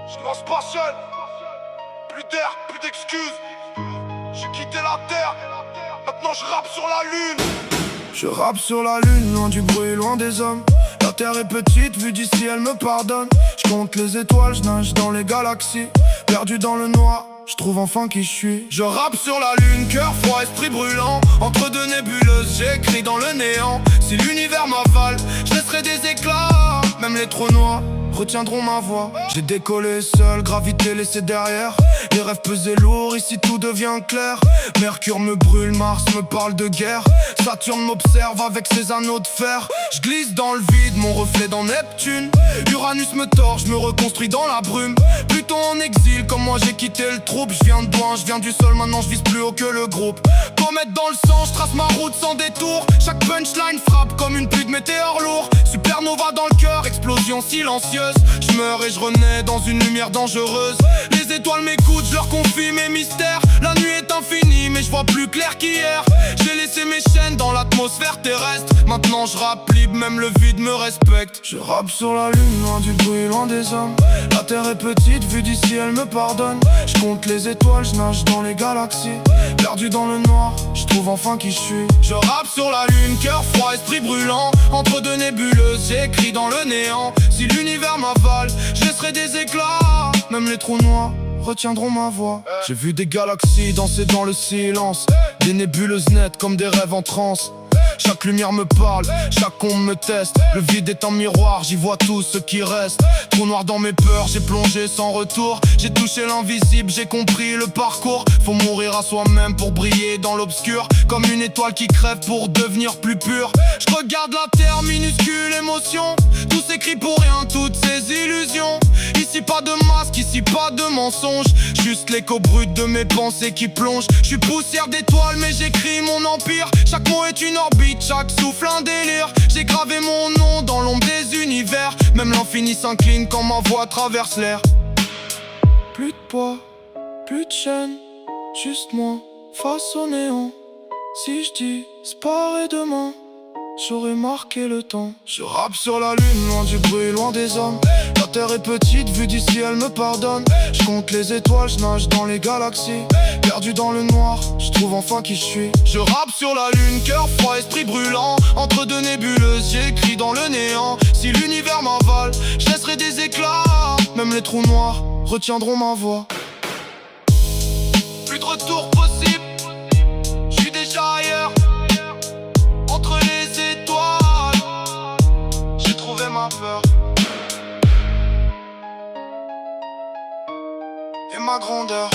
Je lance pas seul. Plus d'air, plus d'excuses. J'ai quitté la terre. Maintenant je rappe sur la lune. Je rappe sur la lune, loin du bruit, loin des hommes. La terre est petite, vue d'ici elle me pardonne. Je compte les étoiles, je nage dans les galaxies. Perdu dans le noir, je trouve enfin qui je suis. Je rappe sur la lune, cœur froid, esprit brûlant. Entre deux nébuleuses, j'écris dans le néant. Si l'univers m'avale, je laisserai des éclats. Même les trous noirs retiendront ma voix. J'ai décollé seul, gravité laissée derrière. Les rêves pesaient lourds, ici tout devient clair. Mercure me brûle, Mars me parle de guerre. Saturne m'observe avec ses anneaux de fer. Je glisse dans le vide, mon reflet dans Neptune. Uranus me torche, je me reconstruis dans la brume. Pluton en exil, comme moi j'ai quitté le troupe. Je viens de loin, je viens du sol, maintenant je vise plus haut que le groupe. Comète dans le sang, je trace ma route sans détour. Chaque punchline frappe comme une pluie de météores lourds. Supernova dans le cœur, explosion silencieuse. Je meurs et je renais dans une lumière dangereuse. Les étoiles m'écoutent, je leur confie mes mystères. La nuit est infinie mais je vois plus clair qu'hier. J'ai laissé mes chaînes dans l'atmosphère terrestre. Maintenant je rappe libre, même le vide me respecte. Je rappe sur la lune, loin du bruit, loin des hommes. La terre est petite, vue d'ici elle me pardonne. Je compte les étoiles, je nage dans les galaxies. Perdu dans le noir, je trouve enfin qui je suis. Je rappe sur la lune, cœur froid, esprit brûlant. Entre deux nébuleuses, j'écris dans le néant. Si l'univers m'avale, je laisserai des éclats. Même les trous noirs retiendront ma voix. J'ai vu des galaxies danser dans le silence. Des nébuleuses nettes comme des rêves en transe. Chaque lumière me parle, chaque ombre me teste. Le vide est un miroir, j'y vois tout ce qui reste. Trou noir dans mes peurs, j'ai plongé sans retour. J'ai touché l'invisible, j'ai compris le parcours. Faut mourir à soi-même pour briller dans l'obscur. Comme une étoile qui crève pour devenir plus pure. Je regarde la terre, minuscule émotion. Tout s'écrit pour rien, toutes ces illusions. Ici pas de masque, ici pas de mensonge. Juste l'écho brut de mes pensées qui plonge. Je suis poussière d'étoiles mais j'écris mon empire. Chaque mot est une orbite, chaque souffle un délire. J'ai gravé mon nom dans l'ombre des univers. Même l'infini s'incline quand ma voix traverse l'air. Plus de poids, plus de chaîne, juste moi face au néant. Si je disparais demain, j'aurais marqué le temps. Je rappe sur la lune, loin du bruit, loin des hommes. La terre est petite, vue d'ici elle me pardonne. Je compte les étoiles, je nage dans les galaxies. Perdu dans le noir, je trouve enfin qui je suis. Je rappe sur la lune, cœur froid, esprit brûlant. Entre deux nébuleuses, j'écris dans le néant. Si l'univers m'avale, je laisserai des éclats. Même les trous noirs retiendront ma voix. Plus de retour possible, je suis déjà ailleurs. Entre les étoiles, j'ai trouvé ma peur et ma grandeur.